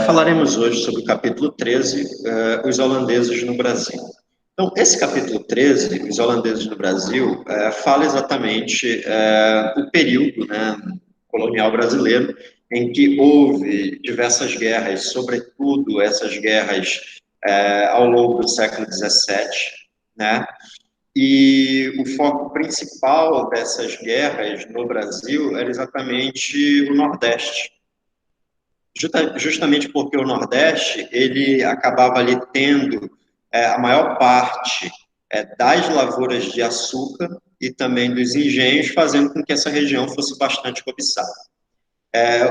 Falaremos hoje sobre o capítulo 13, os holandeses no Brasil. Então, esse capítulo 13, os holandeses no Brasil, fala exatamente o período, né, colonial brasileiro, em que houve diversas guerras, sobretudo essas guerras ao longo do século XVII, né? E o foco principal dessas guerras no Brasil era exatamente o Nordeste. Justamente porque o Nordeste, ele acabava ali tendo a maior parte das lavouras de açúcar e também dos engenhos, fazendo com que essa região fosse bastante cobiçada.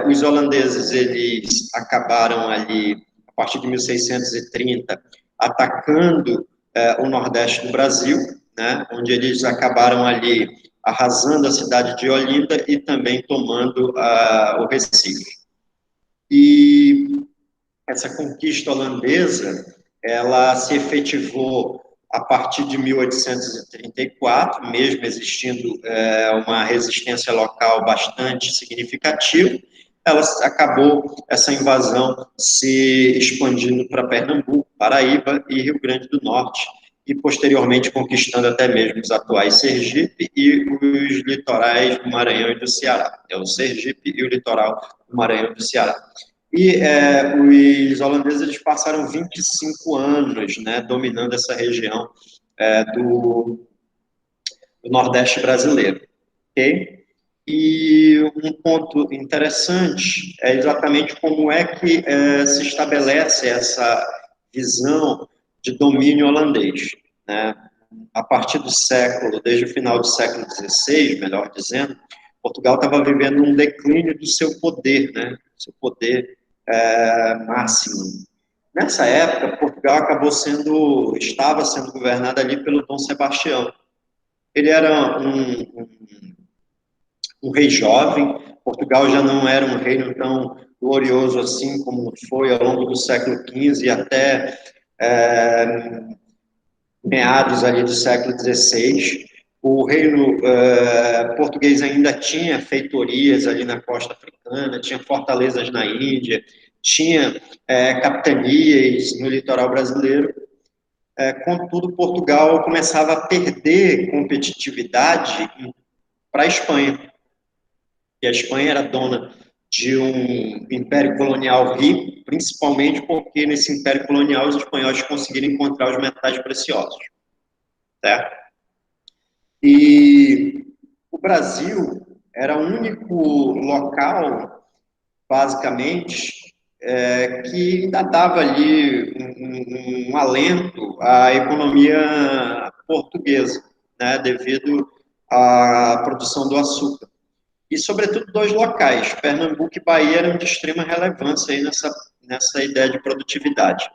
Os holandeses, eles acabaram ali, a partir de 1630, atacando o Nordeste do Brasil, né, onde eles acabaram ali arrasando a cidade de Olinda e também tomando o Recife. E essa conquista holandesa, ela se efetivou a partir de 1834, mesmo existindo uma resistência local bastante significativa, ela acabou essa invasão se expandindo para Pernambuco, Paraíba e Rio Grande do Norte, e posteriormente conquistando até mesmo os atuais Sergipe e os litorais do Maranhão e do Ceará. É o Sergipe e o litoral do Maranhão e do Ceará. E os holandeses eles passaram 25 anos, né, dominando essa região do Nordeste brasileiro. Okay? E um ponto interessante é exatamente como é que se estabelece essa visão de domínio holandês. Né? A partir do século, desde o final do século XVI, melhor dizendo, Portugal estava vivendo um declínio do seu poder, né? Seu poder máximo. Nessa época, Portugal estava sendo governado ali pelo Dom Sebastião. Ele era um rei jovem. Portugal já não era um reino tão glorioso assim como foi ao longo do século XV e até meados ali do século XVI. O reino português ainda tinha feitorias ali na costa africana, tinha fortalezas na Índia, tinha capitanias no litoral brasileiro. Contudo, Portugal começava a perder competitividade para a Espanha. E a Espanha era dona de um império colonial rico, principalmente porque nesse império colonial os espanhóis conseguiram encontrar os metais preciosos. Certo? E o Brasil era o único local, basicamente, que ainda dava ali um alento à economia portuguesa, né, devido à produção do açúcar. E, sobretudo, dois locais, Pernambuco e Bahia, eram de extrema relevância aí nessa ideia de produtividade.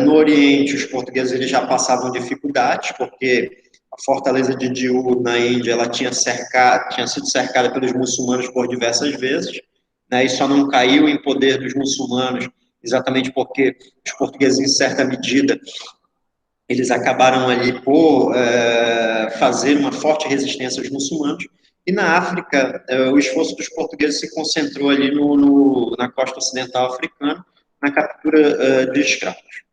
No Oriente, os portugueses eles já passavam dificuldades, porque a fortaleza de Diu, na Índia, ela tinha sido cercada pelos muçulmanos por diversas vezes, né, e só não caiu em poder dos muçulmanos exatamente porque os portugueses, em certa medida, eles acabaram ali por fazer uma forte resistência aos muçulmanos. E na África, o esforço dos portugueses se concentrou ali na costa ocidental africana, na captura de escravos.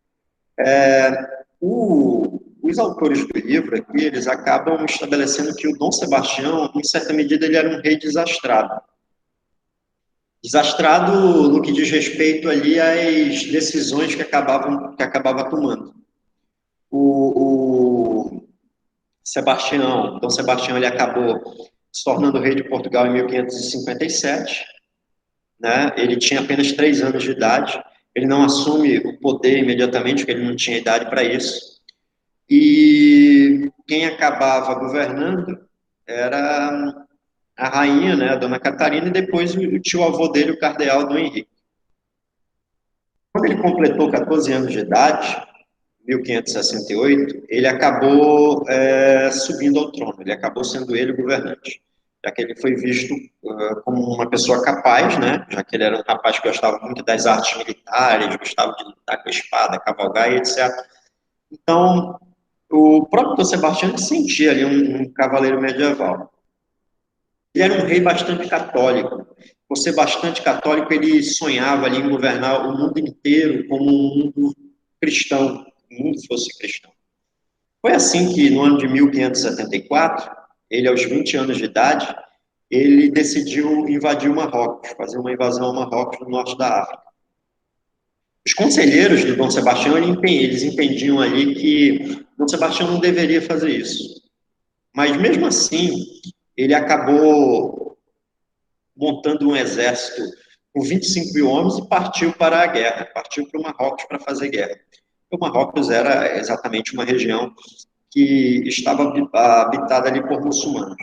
Os autores do livro aqui, eles acabam estabelecendo que o Dom Sebastião, em certa medida, ele era um rei desastrado. Desastrado no que diz respeito ali às decisões que acabava tomando. O Sebastião, Dom Sebastião, ele acabou se tornando rei de Portugal em 1557, né? Ele tinha apenas 3 anos de idade, ele não assume o poder imediatamente, porque ele não tinha idade para isso. E quem acabava governando era a rainha, né, a dona Catarina, e depois o tio-avô dele, o cardeal Dom Henrique. Quando ele completou 14 anos de idade, 1568, ele acabou subindo ao trono, ele acabou sendo ele o governante, já que ele foi visto como uma pessoa capaz, né, já que ele era um rapaz que gostava muito das artes militares, gostava de lutar com a espada, cavalgar e etc. Então, o próprio Dom Sebastião se sentia ali um cavaleiro medieval. Ele era um rei bastante católico, por ser bastante católico, ele sonhava ali em governar o mundo inteiro como um mundo cristão, o mundo fosse cristão. Foi assim que, no ano de 1574, ele, aos 20 anos de idade, ele decidiu invadir o Marrocos, fazer uma invasão ao Marrocos, no norte da África. Os conselheiros do Dom Sebastião, eles entendiam ali que Dom Sebastião não deveria fazer isso. Mas, mesmo assim, ele acabou montando um exército com 25 mil homens e partiu para a guerra, partiu para o Marrocos para fazer guerra. O Marrocos era exatamente uma região que estava habitada ali por muçulmanos.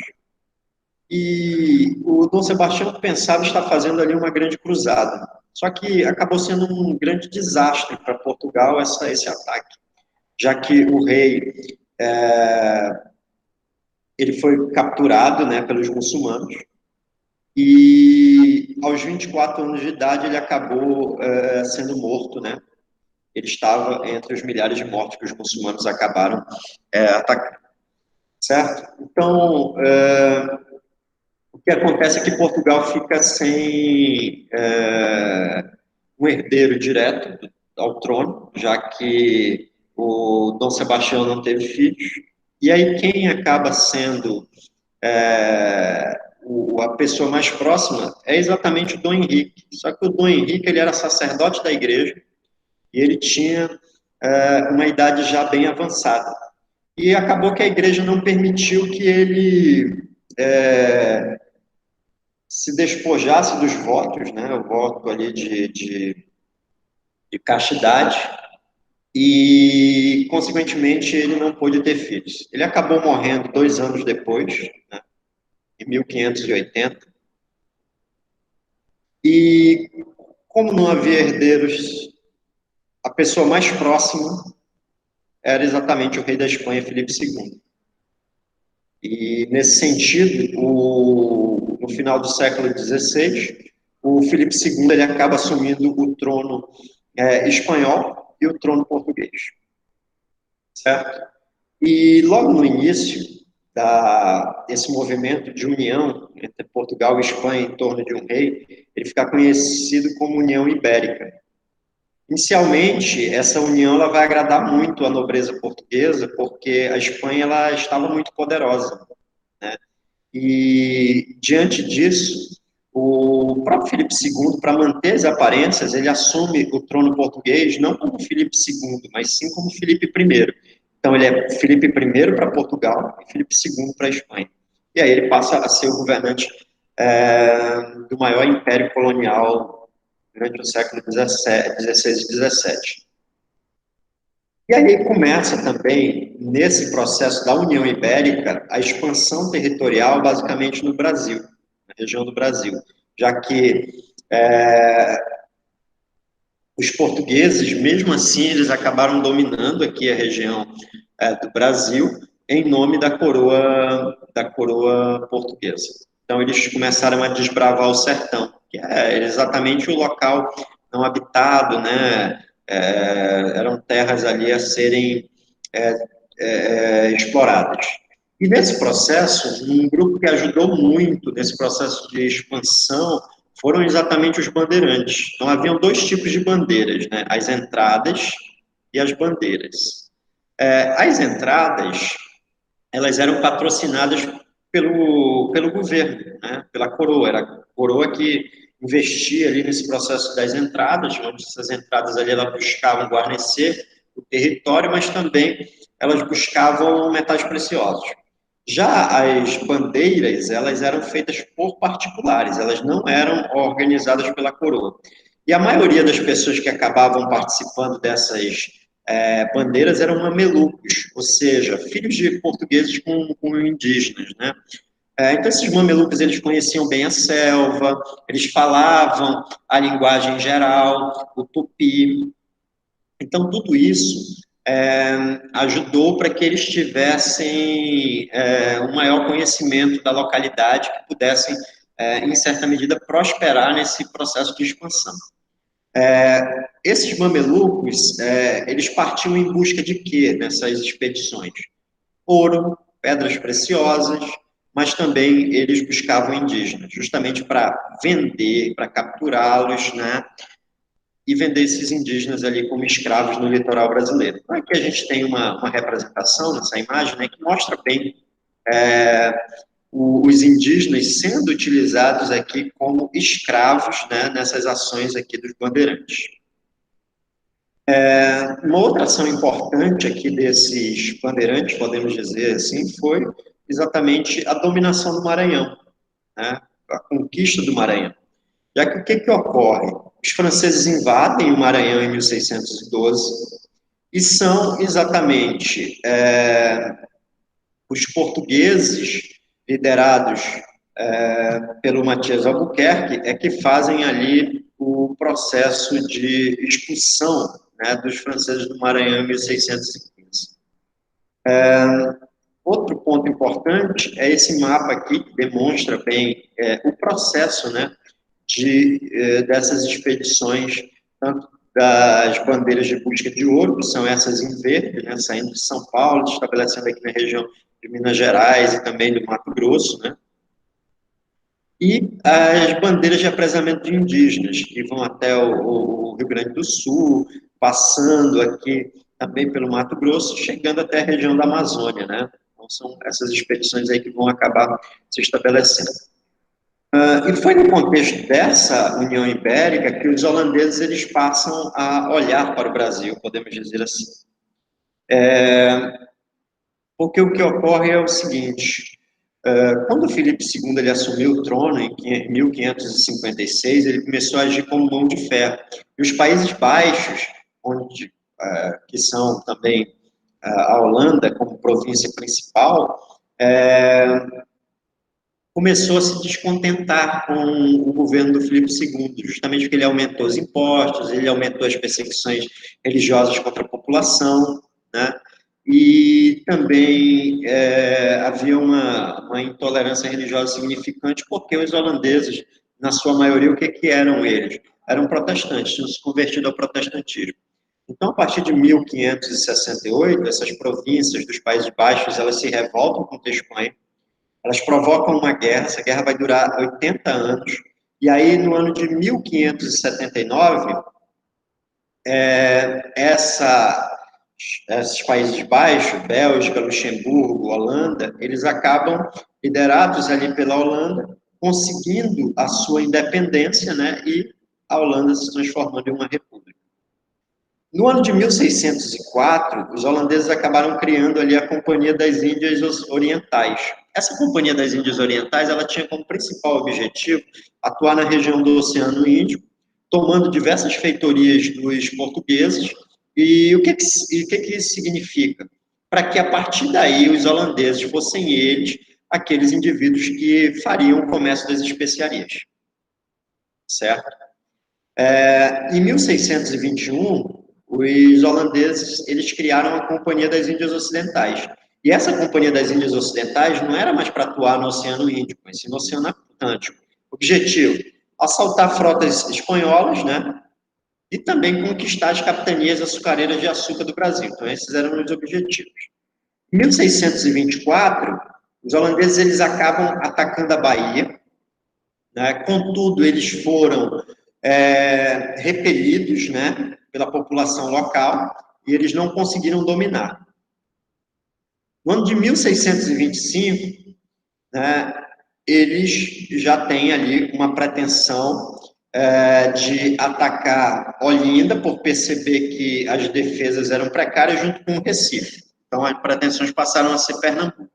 E o Dom Sebastião pensava estar fazendo ali uma grande cruzada. Só que acabou sendo um grande desastre para Portugal esse ataque, já que o rei ele foi capturado, né, pelos muçulmanos e aos 24 anos de idade ele acabou sendo morto, né? Ele estava entre os milhares de mortos que os muçulmanos acabaram atacando, certo? Então, o que acontece é que Portugal fica sem um herdeiro direto ao trono, já que o Dom Sebastião não teve filhos. E aí quem acaba sendo a pessoa mais próxima é exatamente o Dom Henrique. Só que o Dom Henrique ele era sacerdote da igreja e ele tinha uma idade já bem avançada. E acabou que a igreja não permitiu que ele se despojasse dos votos, né, o voto ali de castidade, e, consequentemente, ele não pôde ter filhos. Ele acabou morrendo 2 anos depois, né, em 1580, e como não havia herdeiros, a pessoa mais próxima era exatamente o rei da Espanha, Filipe II. E, nesse sentido, no final do século XVI, o Filipe II ele acaba assumindo o trono espanhol e o trono português, certo? E logo no início desse movimento de união entre Portugal e Espanha em torno de um rei, ele fica conhecido como União Ibérica. Inicialmente, essa união ela vai agradar muito a nobreza portuguesa, porque a Espanha ela estava muito poderosa, né? E, diante disso, o próprio Filipe II, para manter as aparências, ele assume o trono português não como Filipe II, mas sim como Filipe I. Então, ele é Filipe I para Portugal e Filipe II para a Espanha. E aí ele passa a ser o governante do maior império colonial durante o século XVI e XVII. E aí começa também, nesse processo da União Ibérica, a expansão territorial basicamente no Brasil, na região do Brasil, já que os portugueses, mesmo assim, eles acabaram dominando aqui a região do Brasil em nome da coroa portuguesa. Então, eles começaram a desbravar o sertão, que é exatamente o local não habitado, né? Eram terras ali a serem exploradas. E nesse processo, um grupo que ajudou muito nesse processo de expansão foram exatamente os bandeirantes. Então, haviam dois tipos de bandeiras, né? As entradas e as bandeiras. As entradas, elas eram patrocinadas pelo governo, né? Pela coroa. Era a coroa que investia ali nesse processo das entradas, onde essas entradas ali elas buscavam guarnecer o território, mas também elas buscavam metais preciosos. Já as bandeiras, elas eram feitas por particulares, elas não eram organizadas pela coroa. E a maioria das pessoas que acabavam participando dessas bandeiras eram mamelucos, ou seja, filhos de portugueses com indígenas, né? Então, esses mamelucos, eles conheciam bem a selva, eles falavam a linguagem geral, o tupi. Então, tudo isso ajudou para que eles tivessem um maior conhecimento da localidade, que pudessem, em certa medida, prosperar nesse processo de expansão. Esses mamelucos, eles partiam em busca de quê nessas expedições? Ouro, pedras preciosas, mas também eles buscavam indígenas, justamente para vender, para capturá-los, né? E vender esses indígenas ali como escravos no litoral brasileiro. Então, aqui a gente tem uma representação nessa imagem, né, que mostra bem os indígenas sendo utilizados aqui como escravos, né, nessas ações aqui dos bandeirantes. Uma outra ação importante aqui desses bandeirantes, podemos dizer assim, foi exatamente a dominação do Maranhão, né, a conquista do Maranhão. Já que o que ocorre? Os franceses invadem o Maranhão em 1612 e são exatamente os portugueses, liderados pelo Matias Albuquerque, é que fazem ali o processo de expulsão, né, dos franceses do Maranhão em 1615. Outro ponto importante é esse mapa aqui, que demonstra bem o processo, né, dessas expedições, tanto das bandeiras de busca de ouro, que são essas em verde, né, saindo de São Paulo, estabelecendo aqui na região de Minas Gerais e também do Mato Grosso, né, e as bandeiras de apresamento de indígenas, que vão até o Rio Grande do Sul, passando aqui também pelo Mato Grosso, chegando até a região da Amazônia, né? Então, são essas expedições aí que vão acabar se estabelecendo. E foi no contexto dessa União Ibérica que os holandeses eles passam a olhar para o Brasil, podemos dizer assim. Porque o que ocorre é o seguinte: quando Filipe II ele assumiu o trono em 1556, ele começou a agir como mão de ferro. E os Países Baixos, onde, que são também a Holanda como província principal, começou a se descontentar com o governo do Filipe II, justamente porque ele aumentou os impostos, ele aumentou as perseguições religiosas contra a população, né? E também havia uma intolerância religiosa significante, porque os holandeses, na sua maioria, o que eram eles? Eram protestantes, tinham se convertido ao protestantismo. Então, a partir de 1568, essas províncias dos Países Baixos, elas se revoltam contra a Espanha, elas provocam uma guerra, essa guerra vai durar 80 anos, e aí no ano de 1579, esses Países Baixos, Bélgica, Luxemburgo, Holanda, eles acabam liderados ali pela Holanda, conseguindo a sua independência, né, e a Holanda se transformando em uma república. No ano de 1604, os holandeses acabaram criando ali a Companhia das Índias Orientais. Essa Companhia das Índias Orientais, ela tinha como principal objetivo atuar na região do Oceano Índico, tomando diversas feitorias dos portugueses. E o que isso significa? Para que a partir daí os holandeses fossem eles aqueles indivíduos que fariam o comércio das especiarias. Certo? Em 1621, os holandeses eles criaram a Companhia das Índias Ocidentais. E essa Companhia das Índias Ocidentais não era mais para atuar no Oceano Índico, mas sim no Oceano Atlântico. Objetivo: assaltar frotas espanholas, né? E também conquistar as capitanias açucareiras de açúcar do Brasil. Então, esses eram os objetivos. Em 1624, os holandeses eles acabam atacando a Bahia, né? Contudo, eles foram repelidos, né, pela população local, e eles não conseguiram dominar. No ano de 1625, né, eles já têm ali uma pretensão de atacar Olinda, por perceber que as defesas eram precárias, junto com o Recife. Então, as pretensões passaram a ser Pernambuco.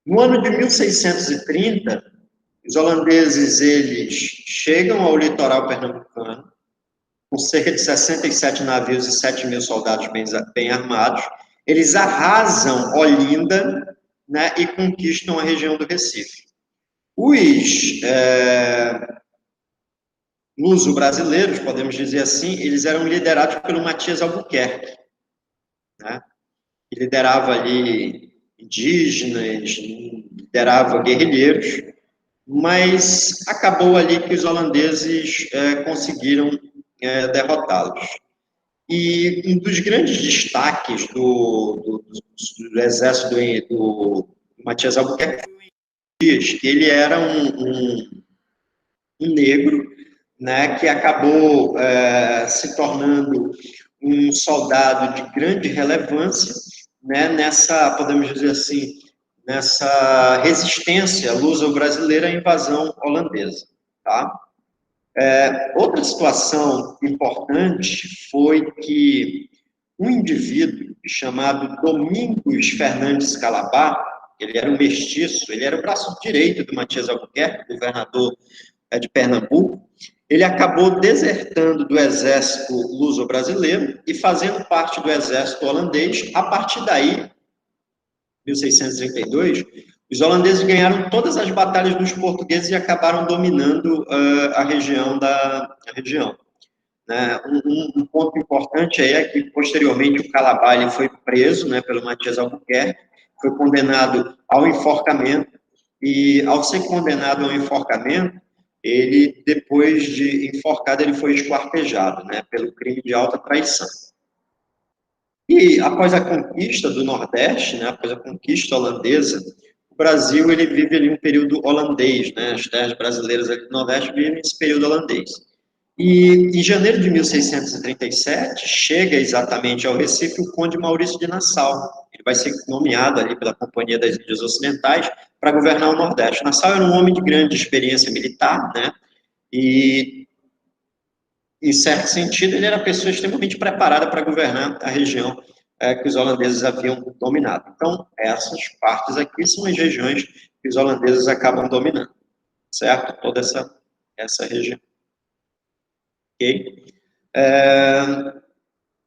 No ano de 1630, os holandeses eles chegam ao litoral pernambucano, com cerca de 67 navios e 7 mil soldados bem armados. Eles arrasam Olinda, né, e conquistam a região do Recife. Os luso-brasileiros, podemos dizer assim, eles eram liderados pelo Matias Albuquerque, né, que liderava ali indígenas, liderava guerrilheiros, mas acabou ali que os holandeses conseguiram derrotá-los. E um dos grandes destaques do exército do Matias Albuquerque Dias, que ele era um negro, né, que acabou se tornando um soldado de grande relevância, né, nessa, podemos dizer assim, nessa resistência luso-brasileira à invasão holandesa, tá? Outra situação importante foi que um indivíduo chamado Domingos Fernandes Calabar, ele era um mestiço, ele era o braço direito do Matias Albuquerque, governador de Pernambuco, ele acabou desertando do exército luso-brasileiro e fazendo parte do exército holandês. A partir daí, 1632, os holandeses ganharam todas as batalhas dos portugueses e acabaram dominando a região né? Um ponto importante aí é que, posteriormente, o Calabar ele foi preso, né, pelo Matias Albuquerque, foi condenado ao enforcamento, e, ao ser condenado ao enforcamento, ele, depois de enforcado, ele foi esquartejado, né, pelo crime de alta traição. E, após a conquista do Nordeste, né, após a conquista holandesa, o Brasil ele vive ali um período holandês, né, as terras brasileiras ali do Nordeste vivem esse período holandês. E em janeiro de 1637, chega exatamente ao Recife o Conde Maurício de Nassau. Ele vai ser nomeado ali pela Companhia das Índias Ocidentais para governar o Nordeste. Nassau era um homem de grande experiência militar, né? E, em certo sentido, ele era uma pessoa extremamente preparada para governar a região que os holandeses haviam dominado. Então, essas partes aqui são as regiões que os holandeses acabam dominando, certo? Toda essa região. Ok?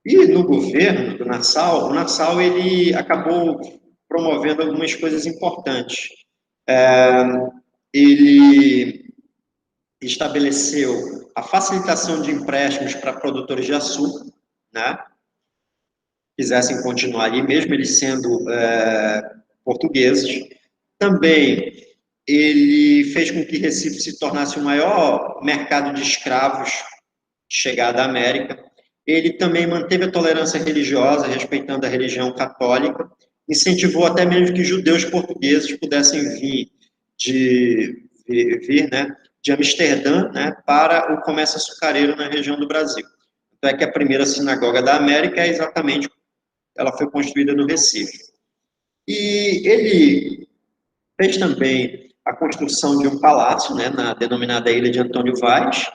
E no governo do Nassau, o Nassau ele acabou promovendo algumas coisas importantes. Ele estabeleceu a facilitação de empréstimos para produtores de açúcar, né? Quisessem continuar ali, mesmo eles sendo portugueses. Também ele fez com que Recife se tornasse o maior mercado de escravos chegada à América. Ele também manteve a tolerância religiosa, respeitando a religião católica, incentivou até mesmo que judeus portugueses pudessem vir, né, de Amsterdã, né, para o comércio açucareiro na região do Brasil. Então é que a primeira sinagoga da América é exatamente, ela foi construída no Recife. E ele fez também a construção de um palácio, né, na denominada Ilha de Antônio Vaz,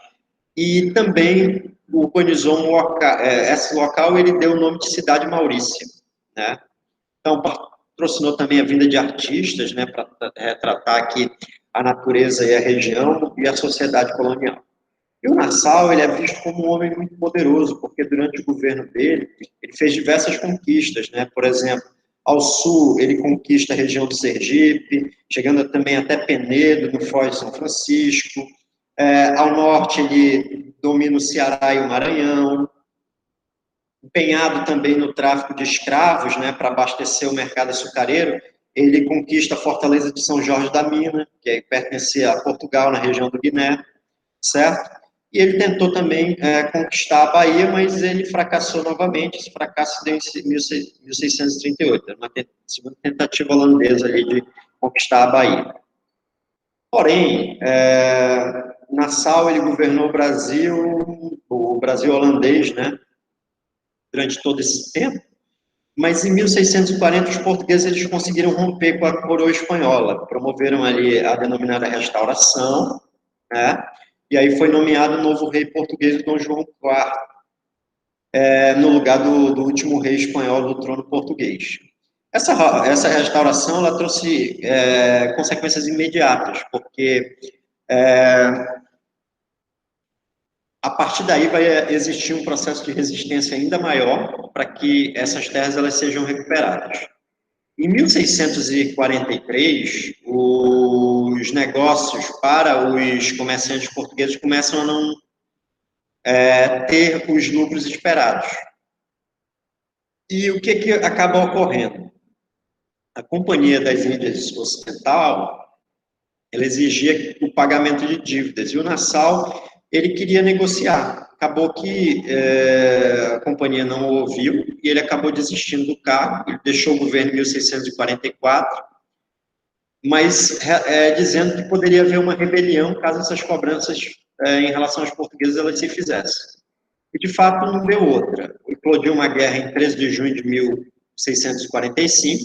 e também urbanizou esse local, ele deu o nome de Cidade Maurícia, né? Então, patrocinou também a vinda de artistas, né, para retratar aqui a natureza e a região e a sociedade colonial. E o Nassau, ele é visto como um homem muito poderoso, porque durante o governo dele, ele fez diversas conquistas, né? Por exemplo, ao sul, ele conquista a região do Sergipe, chegando também até Penedo, no Foz de São Francisco. Ao norte, ele domina o Ceará e o Maranhão. Empenhado também no tráfico de escravos, né, para abastecer o mercado açucareiro, ele conquista a fortaleza de São Jorge da Mina, que pertencia a Portugal, na região do Guiné, certo? E ele tentou também conquistar a Bahia, mas ele fracassou novamente. Esse fracasso deu em 1638, uma segunda tentativa holandesa ali de conquistar a Bahia. Porém, Nassau ele governou o Brasil holandês, né, durante todo esse tempo, mas em 1640 os portugueses eles conseguiram romper com a coroa espanhola, promoveram ali a denominada restauração, né? E aí foi nomeado o novo rei português, Dom João IV, no lugar do último rei espanhol do trono português. Essa restauração ela trouxe consequências imediatas, porque a partir daí vai existir um processo de resistência ainda maior para que essas terras elas sejam recuperadas. Em 1643, os negócios para os comerciantes portugueses começam a não ter os lucros esperados. E o que acaba ocorrendo? A Companhia das Índias Ocidental ela exigia o pagamento de dívidas, e o Nassau ele queria negociar. Acabou que a companhia não o ouviu e ele acabou desistindo do cargo. Ele deixou o governo em 1644 mas dizendo que poderia haver uma rebelião caso essas cobranças em relação aos portugueses elas se fizessem. E, de fato, não deu outra. Eclodiu uma guerra em 13 de junho de 1645.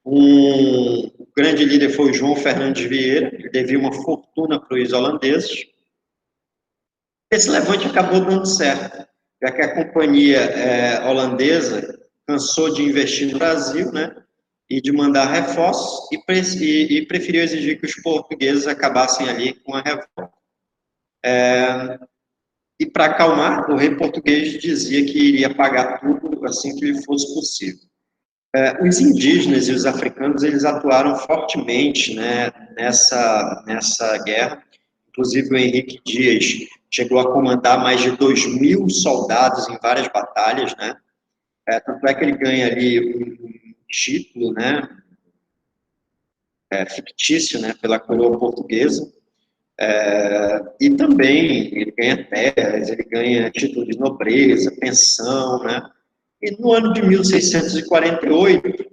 O grande líder foi o João Fernandes Vieira, que devia uma fortuna para os holandeses. Esse levante acabou dando certo, já que a companhia holandesa cansou de investir no Brasil, né, e de mandar reforços, e preferiu exigir que os portugueses acabassem ali com a revolta. E para acalmar, o rei português dizia que iria pagar tudo assim que lhe fosse possível. Os indígenas e os africanos, eles atuaram fortemente, né, nessa guerra. Inclusive, o Henrique Dias chegou a comandar mais de 2.000 soldados em várias batalhas, né? Tanto é que ele ganha ali um título, né, fictício, né, pela coroa portuguesa. E também ele ganha terras, ele ganha título de nobreza, pensão, né? E no ano de 1648,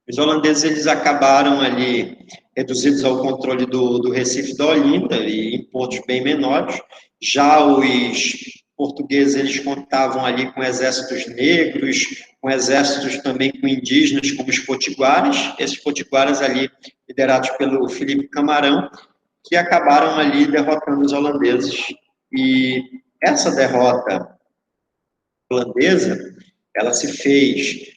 os holandeses eles acabaram ali reduzidos ao controle do Recife da Olinda e em pontos bem menores. Já os portugueses eles contavam ali com exércitos negros, com exércitos também com indígenas como os potiguaras. Esses potiguaras ali liderados pelo Felipe Camarão, que acabaram ali derrotando os holandeses. E essa derrota holandesa, ela se fez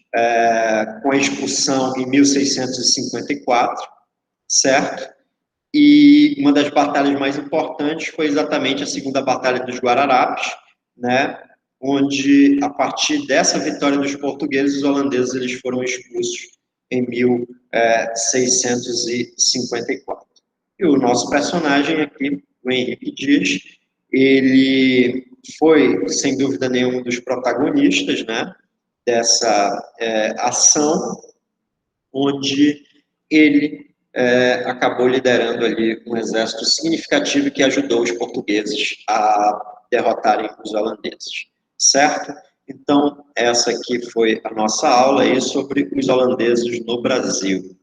com a expulsão em 1654, certo? E uma das batalhas mais importantes foi exatamente a Segunda Batalha dos Guararapes, né? Onde, a partir dessa vitória dos portugueses, os holandeses eles foram expulsos em 1654. E o nosso personagem aqui, o Henrique Dias, ele foi, sem dúvida nenhuma, um dos protagonistas, né, dessa ação, onde ele acabou liderando ali um exército significativo que ajudou os portugueses a derrotarem os holandeses, certo? Então, essa aqui foi a nossa aula aí sobre os holandeses no Brasil.